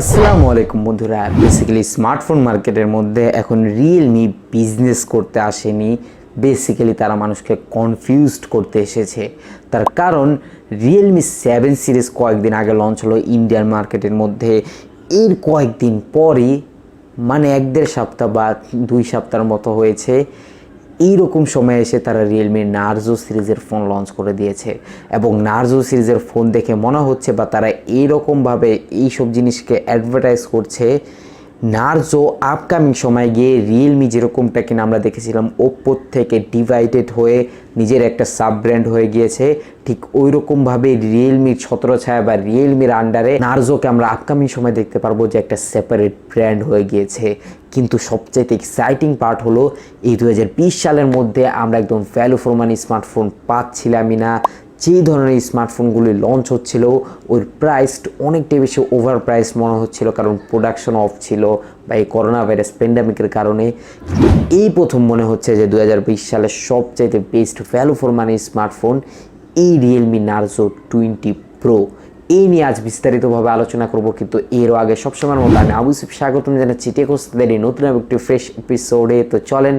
আসসালামু আলাইকুম বন্ধুরা। বেসিক্যালি স্মার্টফোন মার্কেটের মধ্যে এখন রিয়েলমি বিজনেস করতে আসেনি, বেসিক্যালি তারা মানুষকে কনফিউজড করতে এসেছে। তার কারণ রিয়েলমি 7 সিরিজ কয়েকদিন আগে লঞ্চ হলো ইন্ডিয়ান মার্কেটের মধ্যে। এর কয়েকদিন পরই মানে 1-1.5 সপ্তাহ বা 2 সপ্তাহের মতো হয়েছে, এইরকম সময় এসে তারা রিয়েলমি নার্জো সিরিজের ফোন লঞ্চ করে দিয়েছে। এবং নার্জো সিরিজের ফোন দেখে মনে হচ্ছে বা তারা এইরকমভাবে এইসব জিনিসকে অ্যাডভার্টাইজ করছে, নার্জো আপকামিং সময় গিয়ে রিয়েলমি যেরকমটা কিনা আমরা দেখেছিলাম ওপ্পোর থেকে ডিভাইডেড হয়ে নিজের একটা সাব ব্র্যান্ড হয়ে গিয়েছে, ঠিক ওই রকমভাবে রিয়েলমির ছত্রছায়া বা রিয়েলমির আন্ডারে নার্জোকে আমরা আপকামিং সময় দেখতে পারবো যে একটা সেপারেট ব্র্যান্ড হয়ে গিয়েছে। কিন্তু সবচাইতে এক্সাইটিং পার্ট হলো এই 2020 সালের মধ্যে আমরা একদম ভ্যালু ফর মানি স্মার্টফোন পাচ্ছিলামই না। যে ধরনের স্মার্টফোনগুলি লঞ্চ হচ্ছিল ওর প্রাইস অনেকটাই বেশি ওভার প্রাইস মনে হচ্ছিল, কারণ প্রোডাকশন অফ ছিল বা এই করোনা ভাইরাস প্যান্ডামিকের কারণে। এই প্রথম মনে হচ্ছে যে 2020 সালের সবচাইতে best value for money smartphone এই রিয়েলমি নার্জো 20 প্রো। এই নিয়ে আজ বিস্তারিতভাবে আলোচনা করব, কিন্তু এরও আগে সবসময়ের মতো আমি আবু ইউসুফ স্বাগতম জানাচ্ছি টেক ওস্তাদের এই নতুন একটি ফ্রেশ এপিসোডে। তো চলেন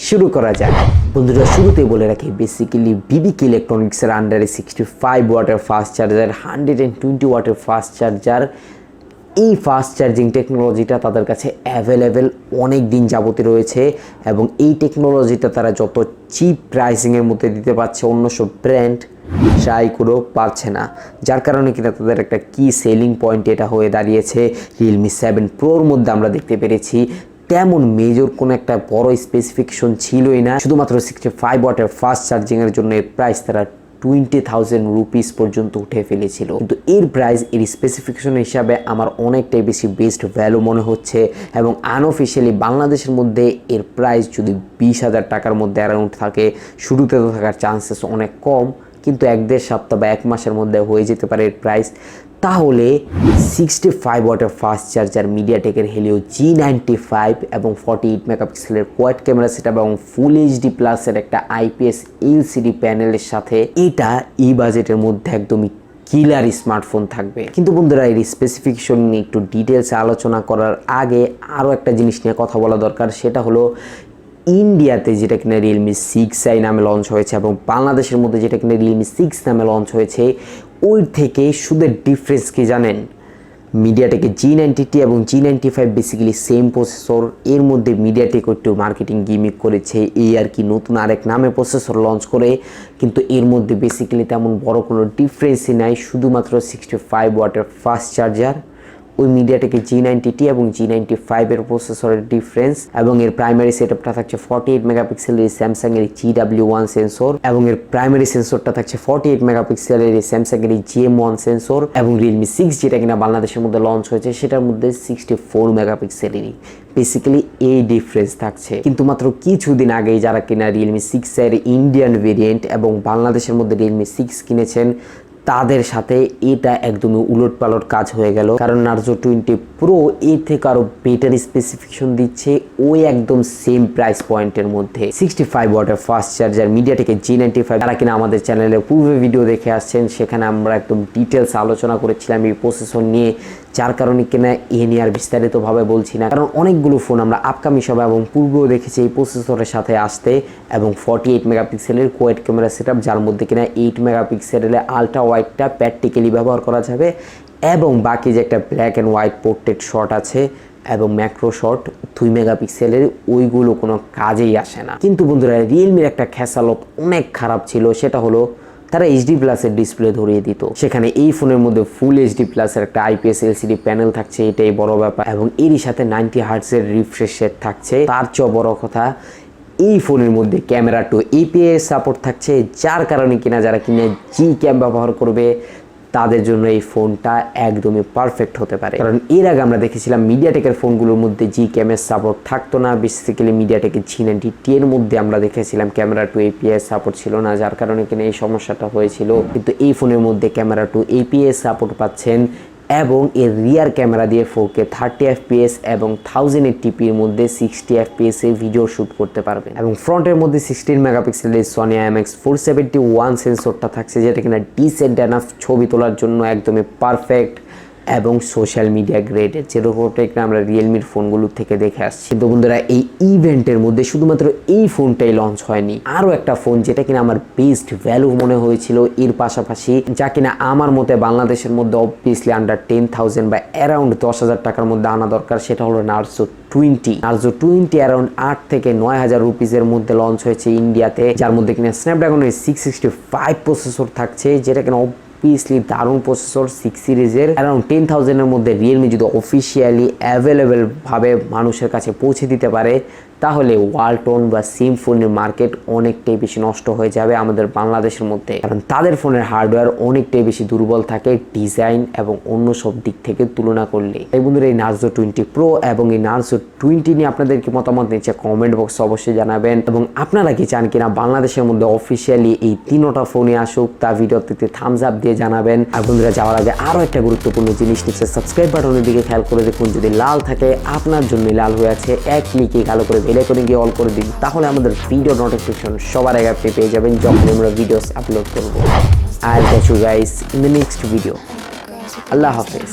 শুরু করা যায়। বন্ধুরা, শুরুতেই বলে রাখি বেসিক্যালি বিবিকে ইলেকট্রনিক্সের আন্ডারে 65 ওয়াটের ফাস্ট চার্জার, 120 ওয়াটের ফাস্ট চার্জার, এই ফাস্ট চার্জিং টেকনোলজিটা তাদের কাছে অ্যাভেলেবেল অনেক দিন যাবতীয় রয়েছে। এবং এই টেকনোলজিটা তারা যত চিপ প্রাইসিংয়ের মধ্যে দিতে পারছে অন্য সব ব্র্যান্ড ট্রাই করেও পারছে না, যার কারণে কিনা তাদের একটা কি সেলিং পয়েন্ট এটা হয়ে দাঁড়িয়েছে। রিয়েলমি 7 প্রোর মধ্যে আমরা দেখতে পেরেছি তেমন মেজর কোনো একটা বড় স্পেসিফিকেশন ছিলই না, শুধুমাত্র 65 ওয়াটের ফাস্ট চার্জিংয়ের জন্য এর প্রাইস তারা 20,000 রুপিস পর্যন্ত উঠে ফেলেছিল। কিন্তু এর প্রাইস এর স্পেসিফিকেশন হিসাবে আমার অনেকটাই বেশি বেস্ট ভ্যালু মনে হচ্ছে। এবং আনঅফিসিয়ালি বাংলাদেশের মধ্যে এর প্রাইস যদি 20,000 টাকার মধ্যে অ্যারাউন্ড থাকে, শুরুতে তো থাকার চান্সেস অনেক কম, কিন্তু 1-1.5 সপ্তাহ বা 1 মাসের মধ্যে হয়ে যেতে পারে এর প্রাইস। তাহলে 65 ওয়াটের ফাস্ট চার্জার, মিডিয়াটেকের হেলিও G95 এবং 48 মেগাপিক্সেলের কোয়াড ক্যামেরা সেটআপ এবং ফুল এইচডি প্লাসের একটা আইপিএস এলসিডি প্যানেলের সাথে এটা এই বাজেটের মধ্যে একদমই কিলার স্মার্টফোন থাকবে। কিন্তু বন্ধুরা, এর স্পেসিফিকেশন নিয়ে একটু ডিটেলসে আলোচনা করার আগে আরও একটা জিনিস নিয়ে কথা বলা দরকার, সেটা হলো ইন্ডিয়াতে যেটা কিনা রিয়েলমি 6i নামে লঞ্চ হয়েছে এবং বাংলাদেশের মধ্যে যেটা কিনা রিয়েলমি 6 নামে লঞ্চ হয়েছে, ওই থেকে শুধু ডিফারেন্স কি জানেন? মিডিয়াটেকে G90T এবং G95 বেসিক্যালি সেম প্রসেসর, এর মধ্যে মিডিয়াটেক একটু মার্কেটিং গিমিক করেছে এই আর কি, নতুন আরেক নামে প্রসেসর লঞ্চ করে। কিন্তু এর মধ্যে বেসিক্যালি তেমন বড় কোনো ডিফারেন্সই নাই, শুধুমাত্র 65 ওয়াটের ফাস্ট চার্জার, ওই মিডিয়াটেকে G90T এবং G95 এর প্রসেসরের ডিফারেন্স। এবং এর প্রাইমারি সেটআপটা থাকছে 48 মেগাপিক্সেলের স্যামসাং এর GW1 সেন্সর, এবং এর প্রাইমারি সেন্সরটা থাকছে 48 মেগাপিক্সেলের স্যামসাং এর GM1 সেন্সর। এবং রিয়েলমি 6 যেটা কিনা বাংলাদেশের মধ্যে লঞ্চ হয়েছে সেটার মধ্যে 64 মেগাপিক্সেলেরই বেসিক্যালি এই ডিফারেন্স থাকছে। কিন্তু মাত্র কিছুদিন আগেই যারা কিনা রিয়েলমি 6 এর ইন্ডিয়ান ভেরিয়েন্ট এবং বাংলাদেশের মধ্যে রিয়েলমি 6 কিনেছেন, তাদের সাথে এটা একদমই উলটপালট কাজ হয়ে গেল। কারণ নার্জো 20 প্রো এর থেকে আরো বেটার স্পেসিফিকেশন দিচ্ছে ওই একদম সেম প্রাইস পয়েন্টের মধ্যে। 65 ওয়াটের ফাস্ট চার্জার, মিডিয়াটেকের G95, তারা কিনা আমাদের চ্যানেলে পূর্বে ভিডিও দেখে আসছেন, সেখানে আমরা একদম ডিটেলস আলোচনা করেছিলাম এই প্রসেসর নিয়ে, যার কারণে কিনা এ নিয়ে আর বিস্তারিতভাবে বলছি না। কারণ অনেকগুলো ফোন আমরা আপকামিং সবাই এবং পূর্বেও দেখেছি এই প্রসেসরের সাথে আসতে। এবং 48 মেগাপিক্সেলের কোয়াড ক্যামেরা সেটআপ, যার মধ্যে কিনা 8 মেগাপিক্সেলের আলট্রা ওয়াইডটা প্র্যাকটিক্যালি ব্যবহার করা যাবে, এবং বাকি যে একটা black and white portrait shot আছে এবং ম্যাক্রো শট 2 মেগাপিক্সেলের, ওইগুলো কোনো কাজেই আসে না। কিন্তু বন্ধুরা, রিয়েলমির একটা খেসালত অনেক খারাপ ছিল, সেটা হলো তারা এইচডি প্লাসের ডিসপ্লে ধরিয়ে দিত। সেখানে এই ফোনের মধ্যে ফুল এইচডি প্লাসের একটা আইপিএস এলসিডি প্যানেল থাকছে, এটাই বড় ব্যাপার। এবং এরই সাথে 90 হার্টজের রিফ্রেশ রেট থাকছে। তার চেয়ে বড় কথা, এই ফোনের মধ্যে ক্যামেরা টু এপিএস সাপোর্ট থাকছে, যার কারণে কিনা যারা কিনা জি ক্যাম ব্যবহার করবে তাদের জন্য এই ফোনটা একদমই পারফেক্ট হতে পারে। কারণ এর আগে আমরা দেখেছিলাম মিডিয়াটেকের ফোনগুলোর মধ্যে জি ক্যামের সাপোর্ট থাকতো না, বেসিক্যালি মিডিয়াটেকের G90T এর মধ্যে আমরা দেখেছিলাম ক্যামেরা টু এপিএস সাপোর্ট ছিল না, যার কারণে কিনা এই সমস্যাটা হয়েছিল। কিন্তু এই ফোনের মধ্যে ক্যামেরা টু এপিএস সাপোর্ট পাচ্ছেন এবং এর রিয়ার ক্যামেরা দিয়ে 4K 30 FPS এবং 1080p এর মধ্যে 60 FPS এ ভিডিও শ্যুট করতে পারবেন। এবং ফ্রন্টের মধ্যে 16 মেগাপিক্সেলের সনি IMX471 সেন্সরটা থাকছে, যেটা কিনা ডিসেন্ট এনাফ ছবি তোলার জন্য একদমই পারফেক্ট। এবং সোশ্যাল মিডিয়া গ্রেডের, যেরকমটা আমরা রিয়েলমির ফোনগুলো থেকে দেখে আসছি। কিন্তু বন্ধুরা এই ইভেন্টের মধ্যে শুধুমাত্র এই ফোনটাই লঞ্চ হয়নি, আরও একটা ফোন যেটা কিনা আমার বেস্ট ভ্যালু মনে হয়েছিল এর পাশাপাশি, যা কিনা আমার মতে বাংলাদেশের মধ্যে অবভিয়াসলি আন্ডার 10,000 বা অ্যারাউন্ড 10,000 টাকার মধ্যে আনা দরকার, সেটা হলো নার্জো 20। নার্জো 20 অ্যারাউন্ড 8 থেকে 9,000 রুপিসের মধ্যে লঞ্চ হয়েছে ইন্ডিয়াতে, যার মধ্যে কিনা স্ন্যাপড্রাগনের 665 প্রসেসর থাকছে, যেটা কিনা অবভিয়াসলি দারুণ প্রসেসর। 6 সিরিজের অ্যারাউন্ড 10,000-এর মধ্যে রিয়েলমি যদি অফিসিয়ালি অ্যাভেলেবেল ভাবে মানুষের কাছে পৌঁছে দিতে পারে, তাহলে ওয়ালটন বা সিম ফোনের মার্কেট অনেকটাই বেশি নষ্ট হয়ে যাবে আমাদের বাংলাদেশের মধ্যে, কারণ তাদের ফোনের হার্ডওয়্যার অনেকটাই বেশি দুর্বল থাকে ডিজাইন এবং অন্য সব দিক থেকে তুলনা করলে। এই বন্ধুরা এই নার্জো 20 প্রো এবং এই নার্জো 20 নিয়ে আপনাদের কি মতামত নিচ্ছে কমেন্ট বক্সে অবশ্যই জানাবেন, এবং আপনারা কি চান কিনা বাংলাদেশের মধ্যে অফিসিয়ালি এই তিনটা ফোনে আসুক, তা ভিডিওতে থামস আপ দিয়ে জানাবেন। আর বন্ধুরা যাওয়ার আগে আরও একটা গুরুত্বপূর্ণ জিনিস নিচ্ছে, সাবস্ক্রাইব বাটনের দিকে খেয়াল করে দেখুন, যদি লাল থাকে আপনার জন্যই লাল হয়ে আছে, এক ক্লিকে ভালো করে বেলে করে গিয়ে অল করে দিন, তাহলে আমাদের ভিডিও নোটিফিকেশন সবার আগে আপনি পেয়ে যাবেন যখন আমরা ভিডিওস আপলোড করব। I'll catch you guys in the next video. আল্লাহ হাফেজ।